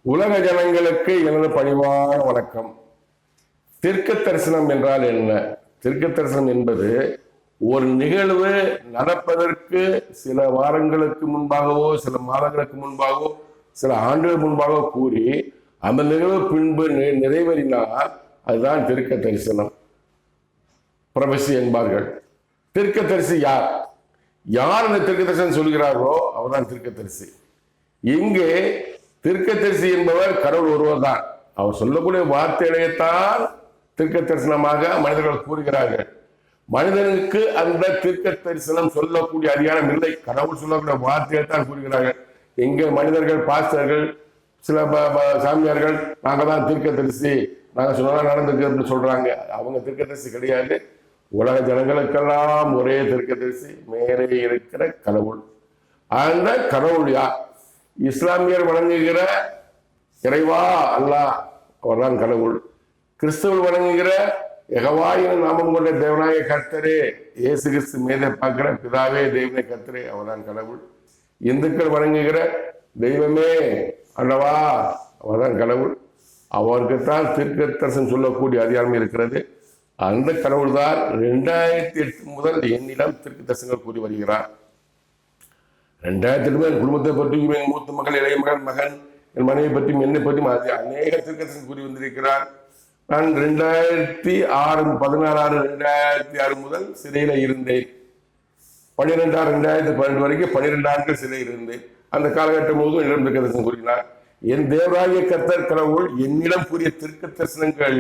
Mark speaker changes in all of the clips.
Speaker 1: உலக ஜனங்களுக்கு எனது பணிவான வணக்கம். தீர்க்க தரிசனம் என்றால் என்ன? தீர்க்க தரிசனம் என்பது ஒரு நிகழ்வு நடப்பதற்கு சில வாரங்களுக்கு முன்பாகவோ, சில மாதங்களுக்கு முன்பாகவோ, சில ஆண்டுகள் முன்பாக கூறி அந்த நிகழ்வு பின்பு நிறைவேறினால் அதுதான் தீர்க்க தரிசனம், பிரபசி என்பார்கள். தீர்க்க தரிசி யார்? யார் அந்த தீர்க்க தரிசனம் சொல்கிறார்களோ அவர்தான் தீர்க்க தரிசி. இங்கே தீர்க்க தரிசி என்பவர் கடவுள் ஒருவர் தான். அவர் சொல்லக்கூடிய வார்த்தைகளைத்தான் தீர்க்க தரிசனமாக மனிதர்கள் கூறுகிறார்கள். மனிதனுக்கு அந்த தீர்க்க தரிசனம் சொல்லக்கூடிய அதிகாரம் இல்லை. கடவுள் சொல்லக்கூடிய வார்த்தையை தான் கூறுகிறார்கள். எங்க மனிதர்கள், பாஸ்டர்கள், சில சாமியார்கள் நாங்கள் தான் தீர்க்க தரிசி, நாங்கள் சொன்னா நடந்திருக்கு அப்படின்னு சொல்றாங்க. அவங்க தீர்க்க தரிசி கிடையாது. உலக ஜனங்களுக்கெல்லாம் ஒரே தீர்க்க தரிசி, மேலே இருக்கிற கடவுள். அந்த கடவுள் யார்? இஸ்லாமியர் வணங்குகிற இறைவா அல்லாஹ், அவர்தான் கடவுள். கிறிஸ்தவர் வணங்குகிற யெகோவா எனும் நாமம் கொண்ட தேவனாய கர்த்தரே, இயேசு கிறிஸ்து மேலே பார்க்கிற பிதாவே தெய்வனை கர்த்தரே, அவர்தான் கடவுள். இந்துக்கள் வணங்குகிற தெய்வமே அல்லவா, அவர்தான் கடவுள். அவருக்குத்தான் தீர்க்க தரிசனம் சொல்லக்கூடிய அதிகாரம் இருக்கிறது. அந்த கடவுள் தான் 2008 முதல் என்னிடம் தீர்க்க தரிசனங்கள் கூறி வருகிறார். 2008 என் குடும்பத்தை பற்றியும், என் மூத்த மகள், இளைய மகன், மகன், என் மனைவி பற்றியும், என்னை பற்றியும் அநேக தீர்க்க தரிசனம் கூறி வந்திருக்கிறார். நான் 2006 முதல் சிறையில இருந்தேன். 12/6/2012 வரைக்கும் 12 ஆண்டுகள் சிறையில் இருந்தேன். அந்த காலகட்டம் முழுவதும் என்னிடம் தீர்க்க தரிசனம் கூறினார். என் தேவராகிய கர்த்தர் கடவுள் என்னிடம் கூறிய தீர்க்க தரிசனங்கள்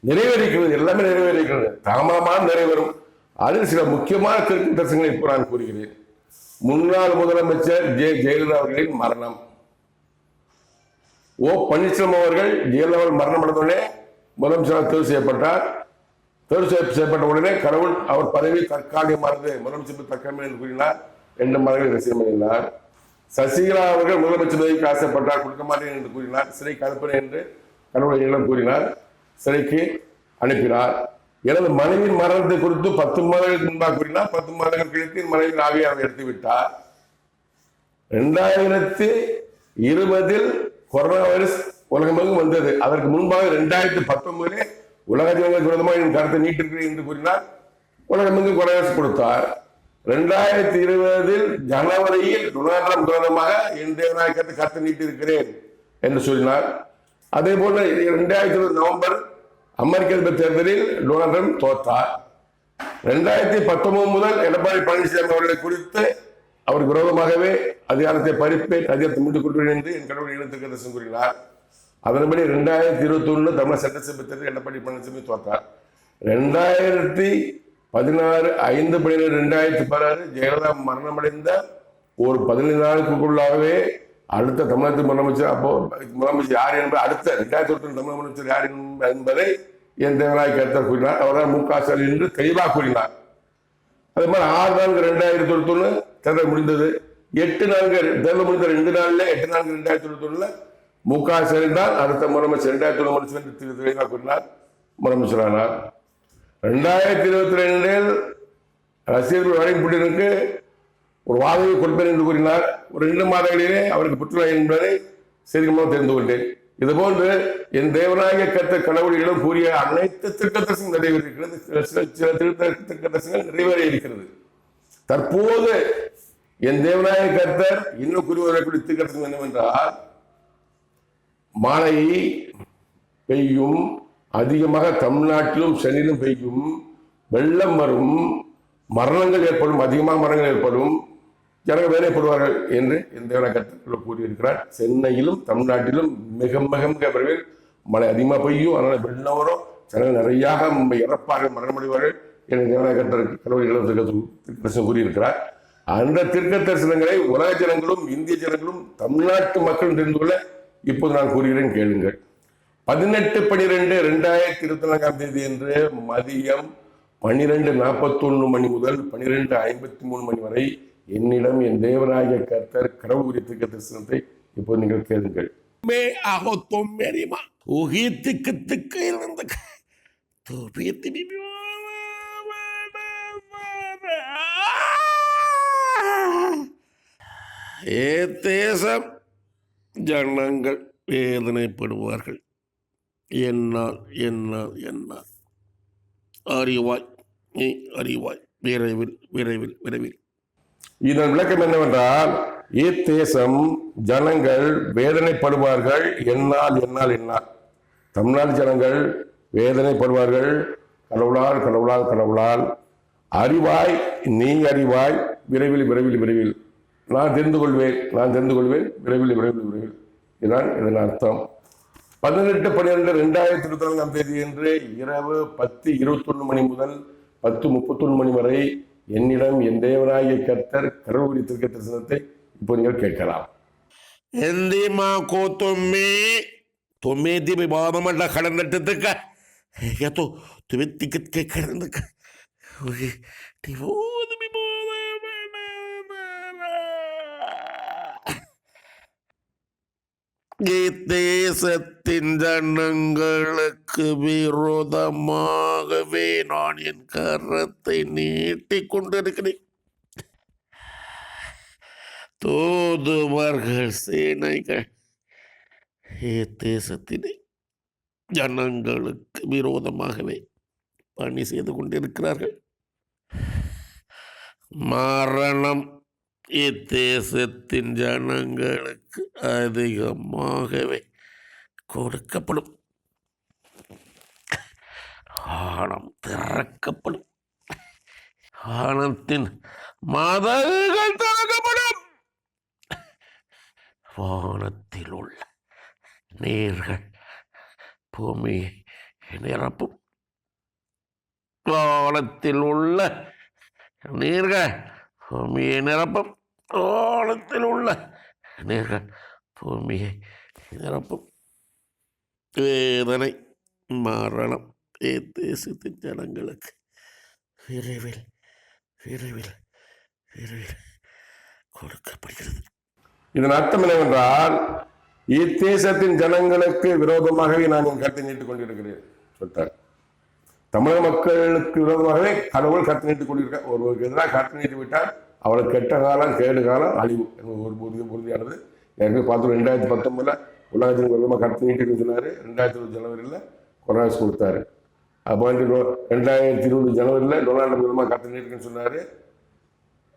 Speaker 1: நிறைவேறிக்கிறது, எல்லாமே நிறைவேறிக்கிறது, தாமதமாக நிறைவேறும். அதில் சில முக்கியமான தீர்க்க தரிசனங்களை இப்போ நான் கூறுகிறேன். முன்னாள் முதலமைச்சர் ஜெயலலிதா அவர்களின் மரணம். ஓ பன்னீர்செல்வம் அவர்கள் ஜெயலலிதா மரணம் அடைந்தவுடனே முதலமைச்சராக தேர்வு செய்யப்பட்டார். தேர்வு செய்யப்பட்ட உடனே கடவுள் அவர் பதவி தற்காலிகமானது, முதலமைச்சர் தற்காலிகம் என்று கூறினார். 2 மாதங்கள் ரசியம் பண்ணினார். சசிகலா அவர்கள் முதலமைச்சர் பதவிக்கு ஆசைப்பட்டார், கொடுக்க மாட்டேன் என்று கூறினார். சிறைக்கு அனுப்பினேன் என்று கடவுள் என்னிடம் கூறினார். சிறைக்கு அனுப்பினார். எனது மனைவியின் மரணத்தை குறித்து 10 மாதங்களுக்கு முன்பாக கூறினார். 10 மாதங்கள் கழித்து என் மனைவி ஆவியை அவர் எடுத்து விட்டார். 2020 கொரோனா வைரஸ் உலகமெங்கும் வந்தது. அதற்கு முன்பாக 2019 உலக ஜனங்களுக்கு விரோதமாக என் கருத்தை நீட்டிருக்கிறேன் என்று கூறினார். உலகமெங்கும் கொரோனா வைரஸ் கொடுத்தார். 2020 ஜனவரியில் டொனால்ட் ட்ரம்ப் விரோதமாக என் தேவனாய கருத்தை நீட்டிருக்கிறேன் என்று சொல்லினார். அதே போல 2020 நவம்பர் அமெரிக்க அதிபர் தேர்தலில் டொனால்ட் ட்ரம்ப் தோற்றார். 2019 முதல் எடப்பாடி பழனிசாமி அவர்களை குறித்து அவருக்கு விரோதமாகவே அதிகாரத்தை பறிப்பேன், அதிகாரத்தை மீட்டுக் கொள்வேன் என்று என் கடவுள் இனத்திற்கு தரிசனம் கூறினார். அதன்படி 2021 தமிழக சட்டசபை தேர்தல் எடப்பாடி பழனிசாமி தோற்றார். 2016 5/12/2016 ஜெயலலிதா மரணமடைந்த ஒரு 15 நாளுக்குள்ளாகவே அடுத்த தமிழகத்தின் முதலமைச்சர், அப்போ முதலமைச்சர் யார் என்பதை, அடுத்த 2021 தமிழக முதலமைச்சர் யார் என்பதை என் தேவனாய் கர்த்தர் கூறினார். அவர்தான் மு க ஸ்டாலின் என்று தெளிவாக கூறினார். அதே மாதிரி 6/4/2021 தேர்தல் முடிந்தது. 8/4 தேர்தல் முடிந்த 2 நாள்ல 8/4/2021 மு க ஸ்டாலின் தான் அடுத்த முதலமைச்சர் 2021 முதலமைச்சர் என்று தெளிவாக கூறினார். முதலமைச்சரானார். 2022 ரசிகர்கள் வரை புட்டினுக்கு ஒரு வாதவை கொடுப்பேன் என்று கூறினார். ஒரு 2 மாதங்களிலே அவருக்கு புற்றுநோய் என்பதை செய்திகளாக தெரிந்து கொண்டேன். இதுபோன்று என் தேவனாகிய கர்த்தர் கடவுளிடம் கூறிய அனைத்து தீர்க்க தரிசனம் நிறைவேறியிருக்கிறது. சில தீர்க்க தரிசனங்கள் நிறைவேற இருக்கிறது. தற்போது என் தேவனாகிய கர்த்தர் இன்னும் கூறி வரக்கூடிய தீர்க்க தரிசனம் என்னவென்றால், மழை பெய்யும், அதிகமாக தமிழ்நாட்டிலும் சென்னையிலும் பெய்யும், வெள்ளம் வரும், மரணங்கள் ஏற்படும், அதிகமாக மரணங்கள் ஏற்படும், ஜனங்கள் வேலைப்படுவார்கள் என்று என் தேவனாகிய கர்த்தர் கூறியிருக்கிறார். சென்னையிலும் தமிழ்நாட்டிலும் மிக மிக மிக விரைவில் மழை அதிகமாக பெய்யும், அதனால் வெள்ளம் வரும், ஜனங்கள் நிறையாக இறப்பார்கள், மரணமடைவார்கள் என் தேவனாகிய கர்த்தர் கடவுள் தரிசனம் கூறியிருக்கிறார். அந்த தீர்க்க தரிசனங்களை உலக ஜனங்களும் இந்திய ஜனங்களும் தமிழ்நாட்டு மக்களும் தெரிந்து கொள்ள இப்போது நான் கூறுகிறேன், கேளுங்கள். 18/12/2024 என்று மதியம் 12:41 மணி முதல் 12:53 மணி வரை என்னிடம் என் தேவனாகிய கர்த்தர் கடவுள் கூறிய தீர்க்க தரிசனத்தை இப்போது நீங்கள் கேளுங்கள். தேசம் ஜனங்கள்
Speaker 2: வேதனைப்படுவார்கள். என்னால் என்னால் என்னால் அறிவாய், நீ அறிவாய், விரைவில் விரைவில் விரைவில்.
Speaker 1: இதன் விளக்கம் என்னவென்றால், இத்தேசம் ஜனங்கள் வேதனைப்படுவார்கள். என்னால் என்னால் என்னால் தமிழ்நாடு ஜனங்கள் வேதனைப்படுவார்கள். கடவுளால் கடவுளால் கடவுளால். அறிவாய், நீ அறிவாய், விரைவில் விரைவில் விரைவில். நான் தெரிந்து கொள்வேன், நான் தெரிந்து கொள்வேன், விரைவில் விரைவில் விரைவில். இதுதான் இதன் அர்த்தம். 18/12/2024 அன்று இரவு 10:21 முதல் 10:31 வரை என்னிடம் என் தேவனாகிய கர்த்தர் கடவுள் தீர்க்க தரிசனத்தை இப்போ நீங்கள் கேட்கலாம்.
Speaker 2: എന്തിമാ കോത്തൊമ്മേ തൊമ്മേതി വിവാദമല്ല കടന്നിട്ടത്തേക്ക ഏതോ തുവത്തിക്കെ കടന്നക്ക தேசத்தின் ஜனங்களுக்கு விரோதமாகவே நான் என் கரத்தை நீட்டிக் கொண்டிருக்கிறேன். தூதுவர்கள் சேனைகள் தேசத்திலே ஜனங்களுக்கு விரோதமாகவே பணி செய்து கொண்டிருக்கிறார்கள். மரணம் இத்தேசத்தின் ஜனங்களுக்கு அதிகமாகவே கொடுக்கப்படும். ஆழம் திறக்கப்படும். ஆழத்தின் மதகுகள் திறக்கப்படும். வானத்தில் உள்ள நீர்கள் பூமியை நிரப்பும். வானத்தில் உள்ள நீர்கள் பூமியை நிரப்பும். வானத்தில் உள்ள நீர்கள் பூமியை நிரப்பும். வேதனை, மரணம் தேசத்தின் ஜனங்களுக்கு விரைவில் விரைவில் விரைவில் கொடுக்கப்படுகிறது.
Speaker 1: இதன் அர்த்தம் என்னவென்றால், இத்தேசத்தின் ஜனங்களுக்கு விரோதமாகவே நான் என் கருத்தை நீட்டுக் கொண்டிருக்கிறேன் சொல்லிட்டார். தமிழக மக்களுக்கு விரோதமாகவே கடவுள் கருத்து நீட்டுக் கொண்டிருக்க. ஒருவருக்கு எதிராக கருத்து நீட்டி விட்டால் அவளுக்கு கெட்ட காலம், கேடு காலம், அழிவு ஒரு உறுதியானது. எனக்கு பார்த்தோம் 2019 உலகத்தின் விரோதமாக கருத்து நீட்டின்னு சொன்னார். 2020 ஜனவரியில் கொரோனா கொடுத்தாரு. அப்போ 2020 ஜனவரியில் டொனால்டு விரோதமாக கருத்து நீட்டுன்னு சொன்னார்.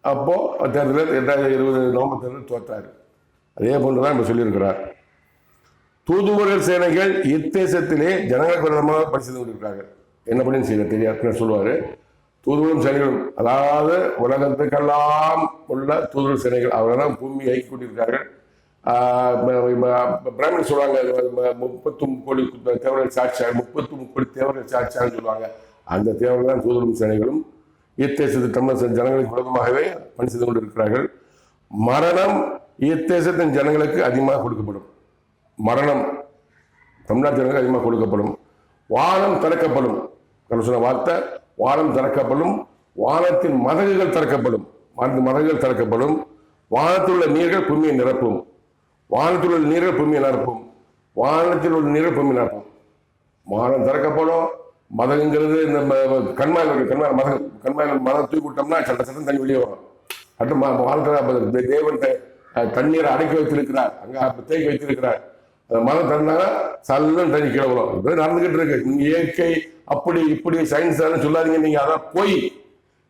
Speaker 1: அப்போது தேர்தலில் 2020 நவம்பர் தேர்தலில் தோற்றார். அதே போன்றுதான் இப்போ சொல்லியிருக்கிறார். தூதுவர்கள் சேனைகள் இத்தேசத்திலே ஜனங்களுக்கு விரோதமாக பணி செய்து கொண்டிருக்கிறார்கள். என்ன பண்ணி செய்ய தெரியாது சொல்லுவார். தூதுவரும் சேனைகளும், அதாவது உலகத்துக்கெல்லாம் உள்ள தூதுவர் சேனைகள் அவர்கள் தான் பூமியை ஐக்கி கொண்டிருக்கிறார்கள். பிராமணன் சொல்லுவாங்க 33 கோடி தேவர்கள் சாட்சியாக, 33 கோடி தேவர்கள் சாட்சியான்னு சொல்லுவாங்க. அந்த தேவர்கள் தான் தூதுவரும் சேனைகளும் இத்தேசத்து தமிழ் ஜனங்களுக்கு விரோதமாகவே பணி செய்து கொண்டிருக்கிறார்கள். மரணம் இத்தேசத்தின் ஜனங்களுக்கு அதிகமாக கொடுக்கப்படும். மரணம் தமிழ்நாட்டு ஜனங்களுக்கு அதிகமாக கொடுக்கப்படும். வானம் திறக்கப்படும். சொன்ன வார்த்தை, வானம் திறக்கப்படும். வானத்தின் மதகுகள் திறக்கப்படும். மதகுகள் திறக்கப்படும். வானத்தில் உள்ள நீர்கள் பூமியை நிரப்பும். வானத்தில் உள்ள நீர்கள் பூமியை நிரப்பும். வானத்தில் உள்ள நீர்கள் பூமியை நிரப்பும். வானம் திறக்கப்படும். மதகுங்கிறது இந்த கண்மாயில் மதம் தூக்கி விட்டோம்னா சட்டம் தண்ணி வெளியே வரும். அடுத்த தேவன் தண்ணீரை அடக்கி வைத்திருக்கிறார், அங்கே தேக்கி வைத்திருக்கிறார். மதம் திறந்தாங்க சல்லுன்னு தண்ணி கீழே வரும். இப்படி நடந்துகிட்டு இருக்கு. இயற்கை அப்படி இப்படி சயின்ஸ் சொல்லாதீங்க. நீங்க அதான் போய்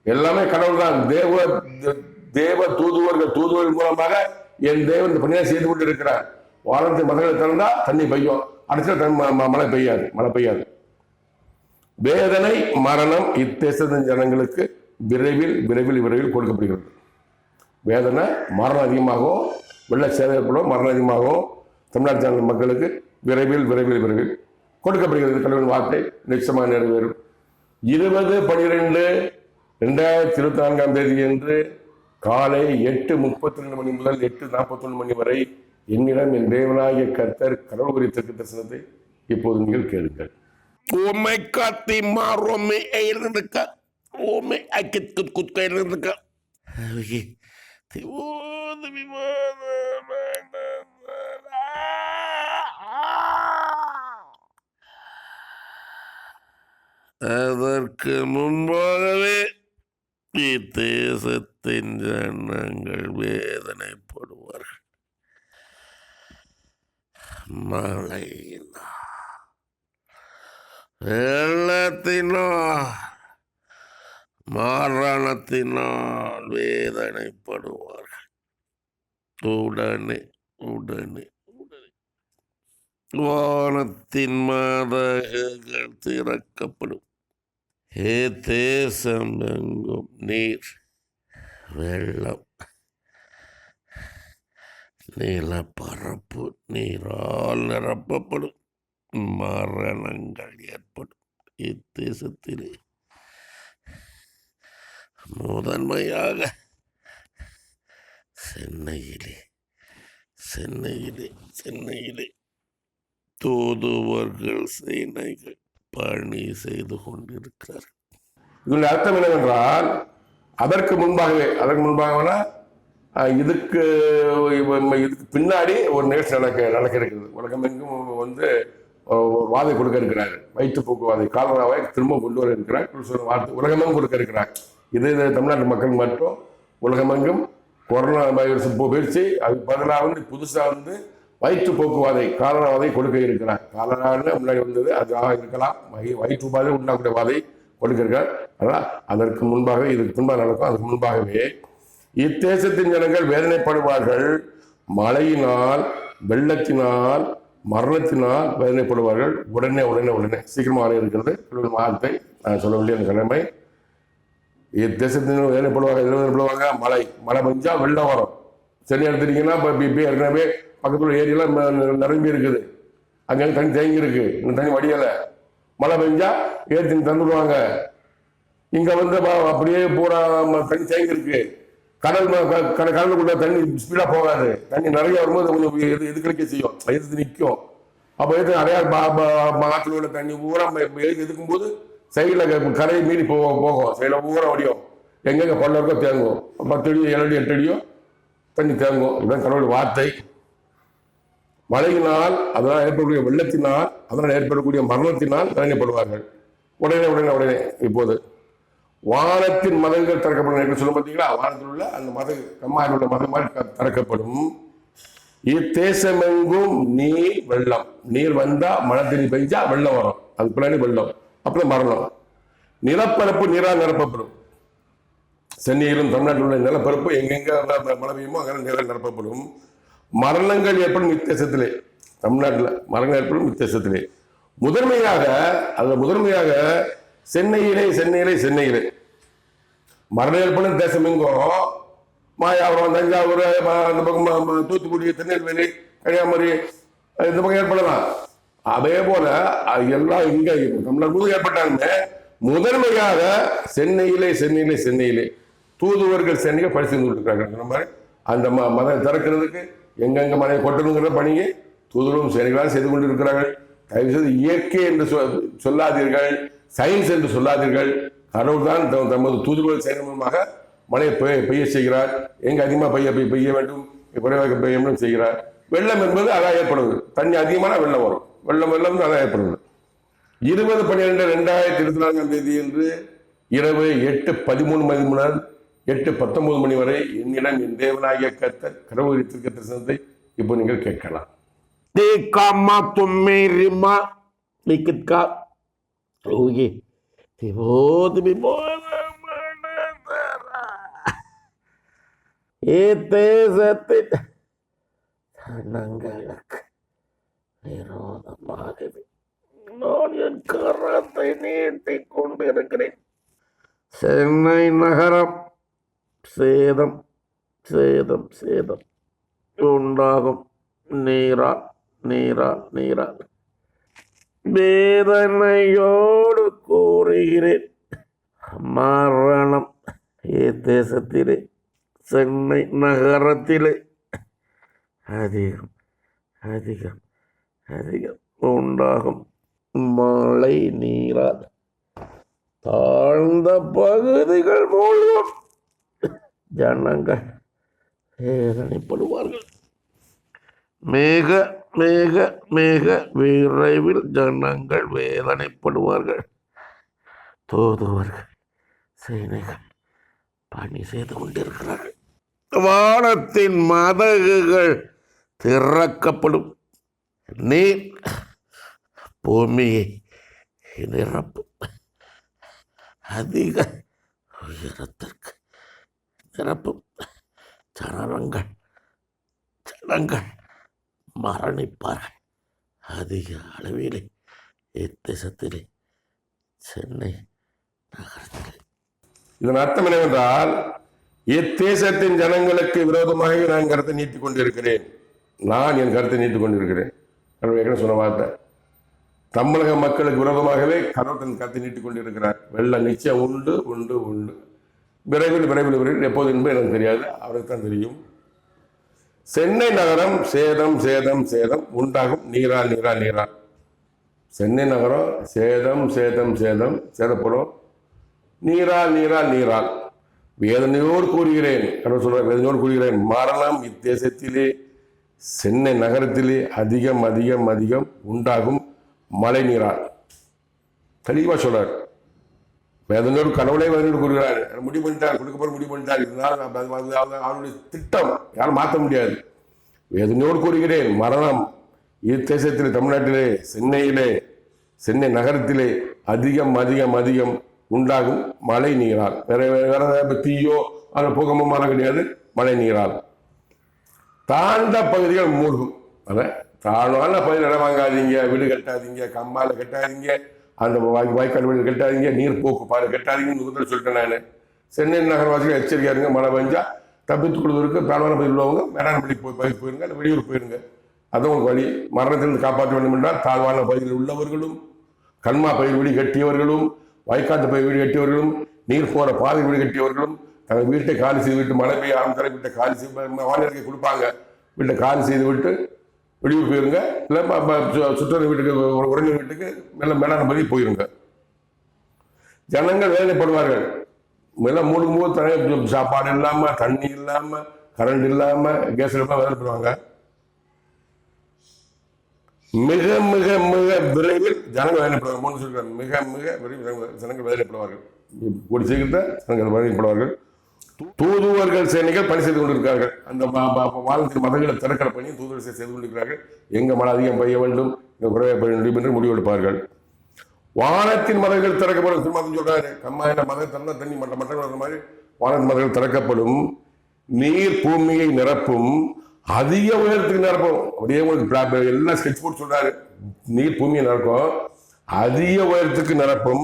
Speaker 1: எல்லாமே கடவுள் தான். தேவ தூதுவர்கள் மூலமாக என் தேவன் பணியாக செய்து கொண்டு இருக்கிறார். வானத்தின் மதங்களை திறந்தா தண்ணி பெய்யும், அடிச்சா மழை பெய்யாது. வேதனை, மரணம் இத்தேசத்தின் ஜனங்களுக்கு விரைவில் விரைவில் விரைவில் கொடுக்கப்படுகிறது. வேதனை, மரணம் அதிகமாகவும், வெள்ள சேதப்படும், மரணம் அதிகமாகவும் தமிழ்நாட்டு ஜன மக்களுக்கு விரைவில் விரைவில் விரைவில் கொடுக்கப்படுகிறது. கடவுளின் வார்த்தை நிச்சயமாக நிறைவேறும். 20/12/2024 அன்று காலை 8:32 மணி முதல் 8:41 மணி வரை என்னிடம் என் தேவனாகிய கர்த்தர் கடவுள் குறித்த தரிசனத்தை இப்போது நீங்கள் கேளுங்கள்.
Speaker 2: Ome kati marome airnaka. Ome akit kut kairnaka. Oke. அதற்கு முன்பாகவே இத்தேசத்தின் ஜனங்கள் வேதனைப்படுவார்கள். மழையினால், வெள்ளத்தினால், மரணத்தினால் வேதனைப்படுவார்கள். உடனே உடனே உடனே வானத்தின் மதகுகள் திறக்கப்படும். தேசம் எங்கும் நீர், வெள்ளம், நிலப்பரப்பு நீரால் நிரப்பப்படும். மரணங்கள் ஏற்படும். இத்தேசத்திலே முதன்மையாக சென்னையிலே சென்னையிலே சென்னையிலே தூதுவர்கள் சேனைகள் பணி செய்து கொண்டிருக்கிறார்கள்.
Speaker 1: இதனுடைய அர்த்தம் என்னவென்றால், அதற்கு முன்பாகவே இதுக்கு பின்னாடி ஒரு நிகழ்ச்சி நடக்க இருக்குது. உலகமெங்கும் வந்து வாதை கொடுக்க இருக்கிறார். வயிற்றுப்போக்கு வாதை காலராவை திரும்ப கொண்டு வர இருக்கிறார். வார்த்தை உலகமெங்கும் கொடுக்க இருக்கிறார். இது தமிழ்நாட்டு மக்கள் மட்டும் உலகமெங்கும் கொரோனா வைரஸ் போயிடுச்சு. அதுக்கு பதிலாக வந்து புதுசாக வந்து வயிற்றுப்போக்குவாதை காலராவாதை கொடுக்க இருக்கிறார். காலரான்னு முன்னாடி வந்தது, அது இருக்கலாம். வயிற்றுப்பாதை உண்டாக்கூடிய வாதை கொடுக்க இருக்கிறார். அதனால் அதற்கு முன்பாகவே, இதுக்கு முன்பாக நடக்கும். அதுக்கு முன்பாகவே இத்தேசத்தின் ஜனங்கள் வேதனைப்படுவார்கள். மழையினால், வெள்ளத்தினால், மரணத்தினால் வேதனைப்படுவார்கள். உடனே உடனே உடனே சீக்கிரமாக இருக்கிறது. வார்த்தை நான் சொல்ல வேண்டிய கடமை. இத்தேசத்தின் வேதனைப்படுவாங்க. மழை பெஞ்சா வெள்ளம் வரும். சரி எடுத்துட்டீங்கன்னா இப்போ ஏற்கனவே பக்கத்துல ஏரியெல்லாம் நிரம்பி இருக்குது. அங்கே தண்ணி தேங்கி இருக்கு. இந்த தண்ணி வடியலை. மழை பெஞ்சா ஏற்றி தந்துடுவாங்க. இங்க வந்து அப்படியே பூரா தண்ணி தேங்கி இருக்கு. கடலுக்குள்ள தண்ணி ஸ்பீடா போகாது. தண்ணி நிறைய வரும்போது கொஞ்சம் எதுக்கழிக்க செய்யும், எதிர்த்து நிற்கும். அப்போ எது நிறைய ஆற்றுல உள்ள தண்ணி பூரா எதுக்கும் போது சைடில் கரையை மீறி போகும். சைடில் பூரா வடியும். எங்கெங்க பல்ல இருக்கோ தேங்கும். 10 அடியோ 7 அடி 8 அடியோ தண்ணி தேங்கும். இதுதான் கடவுள் வார்த்தை. மழையினால், அதனால் ஏற்படக்கூடிய வெள்ளத்தினால், அதனால் ஏற்படக்கூடிய மரணத்தினால் வேதனைப்படுவார்கள். உடனே உடனே உடனே இப்போது வானத்தின் மதங்கள் திறக்கப்படும். சொல்ல பார்த்தீங்களா, வானத்தில் உள்ள அந்த கம்மாயில் உள்ள மதங்கள் திறக்கப்படும். இத்தேசமெங்கும் நீர், வெள்ளம். நீர் வந்தா மழை தண்ணி பெஞ்சா வெள்ளம் வரும். அதுக்கு பின்னாடி வெள்ளம், அப்புறம் மரணம். நிலப்பரப்பு நீரால் நிரப்பப்படும். சென்னையிலும் தமிழ்நாட்டில் உள்ள நிலப்பரப்பு எங்கெங்க மழை பெய்யுமோ அங்கே நீரால் நிரப்பப்படும். மரணங்கள் ஏற்படும் இத்தேசத்திலே. தமிழ்நாட்டில் மரணங்கள் ஏற்படும் இத்தேசத்திலே. முதன்மையாக சென்னையிலே மரணம் ஏற்படும் தேசம் எங்கும். மாயாவரம், தஞ்சாவூர், அந்த பக்கம் தூத்துக்குடி, திருநெல்வேலி, கன்னியாகுமரி, இந்த பக்கம் ஏற்படலாம். அதே போல எல்லாம் இங்க தமிழ்நாடு ஏற்பட்டாலுமே முதன்மையாக சென்னையிலே தூதுவர்கள் சேனைகள் பணி செய்து கொண்டிருக்கிறாங்க. அந்த மதம் திறக்கிறதுக்கு எங்கெங்க மழையை கொட்டணுங்கிற பணியை தூதுவரும் சேனைகளால் செய்து கொண்டிருக்கிறார்கள். தயவு செய்து இயற்கை என்று சொல்லாதீர்கள், சயின்ஸ் என்று சொல்லாதீர்கள். கடவுள் தான் தமது தூதுவர்கள் சேனை மூலமாக மழையை பெய்ய செய்கிறார். எங்க அதிகமாக பெய்ய வேண்டும், குறைவாக பெய்ய வேண்டும் செய்கிறார். வெள்ளம் என்பது அதான் ஏற்படுவது. தண்ணி அதிகமான வெள்ளம் வரும். வெள்ளம் அதான் ஏற்படுவது. 20/12/2024 என்று இரவு 8:13 மணி முதல் 8:19 மணி வரை என்னிடம் என் தேவனாகிய கர்த்தர் கடவுள் தரிசனத்தை இப்போ நீங்கள் கேட்கலாம்.
Speaker 2: விரோதமாகவே நான் என் கரத்தை நீட்டிக் கொண்டிருக்கிறேன். சென்னை நகரம் சேதம் உண்டாகும். நீரால் வேதனையோடு கூறுகிறேன். மரணம் தேசத்திலே, சென்னை நகரத்திலே அதிகம் உண்டாகும். மழை நீரால் தாழ்ந்த பகுதிகள் மூலம் ஜனங்கள் வேதனைப்படுவார்கள். மேக விரைவில் ஜனங்கள் வேதனைப்படுவார்கள். தூதுவர்கள் சேனைகள் பணி செய்து கொண்டிருக்கிறார்கள். வானத்தின் மதகுகள் திறக்கப்படும். நீர் பூமியை நிரப்பும். அதிக உயரத்திற்கு நிரப்பும். ஜனங்கள் மரணிப்பார்கள். அதிக அளவிலே இத்தேசத்திலே சென்னை நகரத்திலே.
Speaker 1: இதன் அர்த்தம் என்னவென்றால், இத்தேசத்தின் ஜனங்களுக்கு விரோதமாக நான் கருத்தை நீட்டிக் கொண்டிருக்கிறேன். நான் என் கருத்தை நீட்டிக் கொண்டிருக்கிறேன். சொன்ன வார்த்தை, தமிழக மக்களுக்கு விரோதமாகவே கடவுள் தன் கருத்தை நீட்டிக் கொண்டிருக்கிறார். வெள்ளம் நிச்சயம் உண்டு உண்டு உண்டு. விரைவில் எப்போது என்பது எனக்கு தெரியாது, அவருக்கு தான் தெரியும். சென்னை நகரம் சேதம் சேதம் சேதம் உண்டாகும். நீரால். சென்னை நகரம் சேதம் சேதம் சேதம் சேதப்படும். நீரால். வேதனையோடு கூறுகிறேன், கடவுள் சொல்ற வேதனையோடு கூறுகிறேன், மரணம் இத்தேசத்திலே சென்னை நகரத்திலே அதிகம் அதிகம் அதிகம் உண்டாகும் மழை நீரால். தெளிவா சொல்றார். வேதனையோடு கடவுளே வேதனையோடு கூறுகிறார். முடிவு பண்ணிட்டார், கொடுக்கப்பட முடிவு பண்ணிட்டார். இதனால் அவருடைய திட்டம் யாரும் மாற்ற முடியாது. வேதனையோடு கூறுகிறேன், மரணம் இத்தேசத்திலே தமிழ்நாட்டிலே சென்னை நகரத்திலே அதிகம் அதிகம் அதிகம் உண்டாகும் மழை நீரால். வேற தீயோ அந்த புகமுமான கிடையாது, மழை நீரால். தாழ்ந்த பகுதிகள் மூழ்கும். தாழ்வான பகுதியில் இடம் வாங்காதீங்க, வீடு கட்டாதீங்க, கம்மால கட்டாதீங்க, அந்த வாய்க்கால் வீடு கட்டாதீங்க, நீர் போக்கு பாரு கட்டாதீங்கன்னு சொல்லிட்டேன் நான். சென்னை நகரவாசிகள் எச்சரிக்கையா இருங்க. மழை பெஞ்சா தப்பித்துக் கொள்வதற்கு தாழ்வான பகுதியில் உள்ளவங்க மேலாண்மை போயிருங்க, இல்லை வெளியூர் போயிருங்க. அது உங்களுக்கு வழி. மரணத்திலிருந்து காப்பாற்ற வேண்டும் என்றால் தாழ்வான பகுதியில் உள்ளவர்களும், கண்மா பயிர் வீடு கட்டியவர்களும், வாய்க்காட்டு பயிர் வீடு கட்டியவர்களும், நீர் போற பாதை வீடு கட்டியவர்களும் தங்கள் வீட்டை காலி செய்து விட்டு, மழை பெய்ய ஆரம்பித்தால வீட்டை காலி செய்து வானிலை கொடுப்பாங்க, வீட்டை காலி செய்து விட்டு வெளியூர் போயிருங்க, இல்லை சுற்றுலா வீட்டுக்கு உறவினர் வீட்டுக்கு மேலான பகுதி போயிருங்க. ஜனங்கள் வேதனைப்படுவார்கள். எல்லாம் மூடும் போது சாப்பாடு இல்லாம, தண்ணி இல்லாம, கரண்ட் இல்லாம, கேஸ் இல்லாம வேதனைப்படுவாங்க. மிக மிக மிக விரைவில் ஜனங்கள் வேதனைப்படுவாங்க. சொல்றாங்க, மிக மிக விரைவில் ஜனங்கள் வேதனைப்படுவார்கள். கூடி சீக்கிரத்தை ஜனங்கள் வேதனைப்படுவார்கள். தூதுவர்கள் சேனைகள் பணி செய்து கொண்டிருக்கிறார்கள். அந்த வானத்தின் மதங்களை திறக்கிற பணியை தூதுவர் செய்து கொண்டிருக்கிறார்கள். எங்க மழை அதிகம் பெய்ய வேண்டும், குறைவாக பெய்ய வேண்டும் என்று முடிவெடுப்பார்கள். வானத்தின் மதங்கள் திறக்கப்படும். திரும்ப சொல்றாரு, கம்மாயில மதம் தந்தா தண்ணி மற்ற மாதிரி வானத்தின் மதங்கள் திறக்கப்படும். நீர் பூமியை நிரப்பும். அதிக உயரத்துக்கு நிரப்பும். அப்படியே உங்களுக்கு எல்லாம் ஸ்கெட்ச் போட்டு சொல்றாரு. நீர் பூமியை நிரப்பும், அதிக உயரத்துக்கு நிரப்பும்.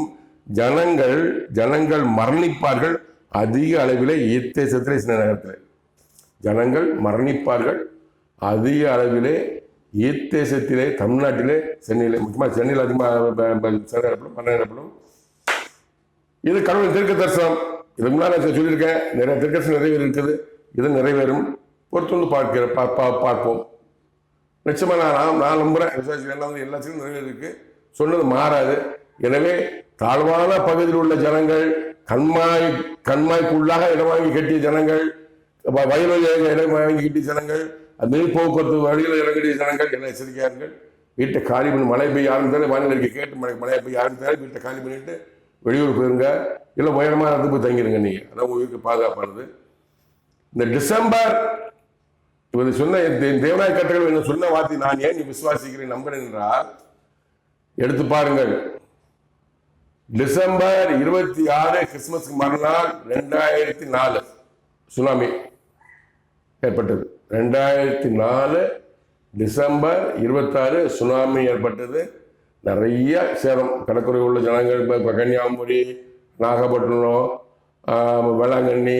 Speaker 1: ஜனங்கள் மரணிப்பார்கள். அதிக அளவிலே இத்தேசத்திலே சென்னை நகரத்தில் ஜனங்கள் மரணிப்பார்கள். அதிக அளவிலே இத்தேசத்திலே தமிழ்நாட்டிலே சென்னையிலே, முக்கியமாக சென்னையில் அதிகமாக சென்னைப்படும். இது கடவுளின் தீர்க்க தரிசனம். இதுக்கு முன்னாடி நான் சொல்லியிருக்கேன், நிறைய தீர்க்கதரிசனம் நிறைவேறி இருக்குது. இது நிறைவேறும். பொறுத்து பார்ப்போம். நிச்சயமா நான் நம்புறேன். எல்லாத்தையும் நிறைவேறி இருக்கு. சொன்னது மாறாது. எனவே தாழ்வான பகுதியில் உள்ள ஜனங்கள், கண்மாய்க்குள்ளாக இடம் வாங்கி கட்டிய ஜனங்கள், வயலில் இடம் வாங்கி கட்டிய ஜனங்கள், நீர் போக்குவரத்து வழியில் இறங்கிய ஜனங்கள் எல்லாம் எச்சரிக்கையார்கள். வீட்டை காலி பண்ணி, மழை பெய்ய ஆரம்பித்தாலே வானிலை கேட்டு மழை பெய்ய ஆரம்பித்தாலே வீட்டை காலி பண்ணிட்டு வெளியூர் போயிருங்க, இல்லை உயரமான இடத்துக்கு போய் தங்கிடுங்க. நீங்க அதான் உயிருக்கு பாதுகாப்பானது. இந்த டிசம்பர் இவர் சொன்ன தேவநாய கட்டங்கள் என்ன சொன்ன வார்த்தை நான் ஏன் நீ விசுவாசிக்கிறேன் நம்புறேன் என்றால், எடுத்து பாருங்கள். டிசம்பர் 26 கிறிஸ்துமஸ்க்கு மறுநாள் 2004 சுனாமி ஏற்பட்டது. 2004 டிசம்பர் 26 சுனாமி ஏற்பட்டது. நிறைய சேதம். கடற்கரை உள்ள ஜனங்கள், இப்போ கன்னியாகுமரி, நாகப்பட்டினம், வேளாங்கண்ணி,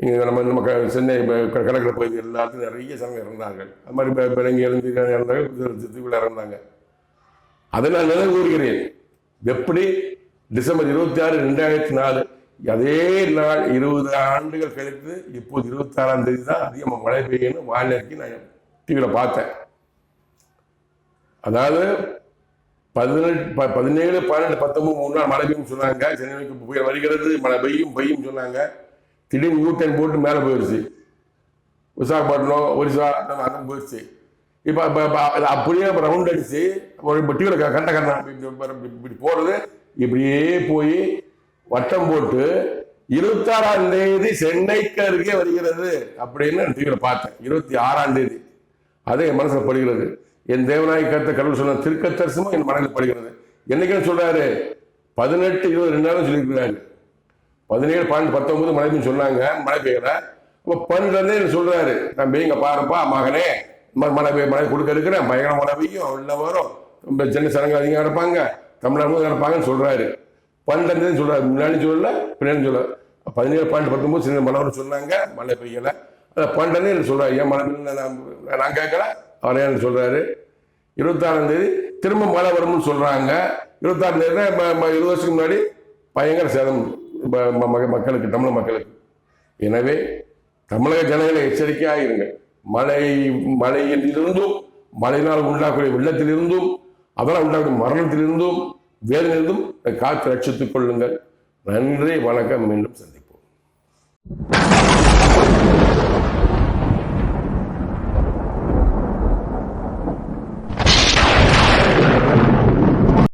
Speaker 1: இங்கே நம்ம சென்னை கடற்கரை பகுதி எல்லாத்துக்கும் நிறைய ஜனங்கள் இறந்தார்கள். அது மாதிரி பிறங்கி இறந்தார்கள், தீவில் இறந்தாங்க. அதை நான் நினைவு கூறுகிறேன். எப்படி டிசம்பர் 26, 2004 அதே நாள் 20 ஆண்டுகள் கழித்து இப்போது 26ஆம் தேதி தான் அதிகமாக மழை பெய்யணும் வானிலைக்கு நான் டிவியில் பார்த்தேன். அதாவது 17, 12, 19, 3 நாள் மழை பெய்யும் சொன்னாங்க. சென்னைக்கு புயல் வருகிறது, மழை பெய்யும் சொன்னாங்க. திடீர்னு யூட்டன் போட்டு மேலே போயிடுச்சு. விசாகப்பட்டினம், ஒரிசா அங்கே போயிடுச்சு. இப்போ அப்படியே ரவுண்ட் அடிச்சு டிவியில் கண்ட இப்படி போகிறது, இப்படியே போய் வட்டம் போட்டு 26ஆம் தேதி சென்னைக்கு அருகே வருகிறது அப்படின்னு டிவியில் பார்த்தேன். 26ஆம் தேதி அதே என் மனசில் படுகிறது. என் தேவனாய் கர்த்தர் கடவுள் சொன்ன தீர்க்கதரிசனமும் என் மனதில் படுகிறது. என்னைக்குன்னு சொல்றாரு? 18, 20 2 நாள் சொல்லியிருக்கிறாரு. 17, 12, 19 மழை பெய்யும் சொன்னாங்க, மழை பெய்யல. அப்போ 12 சொல்றாரு, நான் பெய்யுங்க பாருப்பா மகனே, மழை கொடுக்க இருக்கிறேன், பயங்கர மழை பெய்யும், உள்ள வரும், சென்னை சனங்க அதிகம் இருப்பாங்க, தமிழ்நாடு இருப்பாங்கன்னு சொல்றாரு. 12 சொல்றாரு, முன்னாடி சொல்லல பின்னாடி சொல்ல. 17, 12, 19 சின்ன மழை சொன்னாங்க, மழை பெய்யல. 12 சொல்றாரு, ஏன் மழை பெய்யல நான் கேட்கல, அவரே சொல்றாரு. 26 திரும்ப மழை வரும்னு சொல்றாங்க. 26 20 வருஷத்துக்கு முன்னாடி பயங்கர சேதம் மக்களுக்கு, தமிழக மக்களுக்கு. எனவே தமிழக ஜனங்களை எச்சரிக்கையாக இருங்க. மழையிலிருந்தும், மழையினால் உண்டாக்கூடிய வெள்ளத்திலிருந்தும், அதனால் உண்டாக்கூடிய மரணத்திலிருந்தும், வேதனையிலிருந்தும் காத்து ரட்சித்துக் கொள்ளுங்கள். நன்றி, வணக்கம். மீண்டும்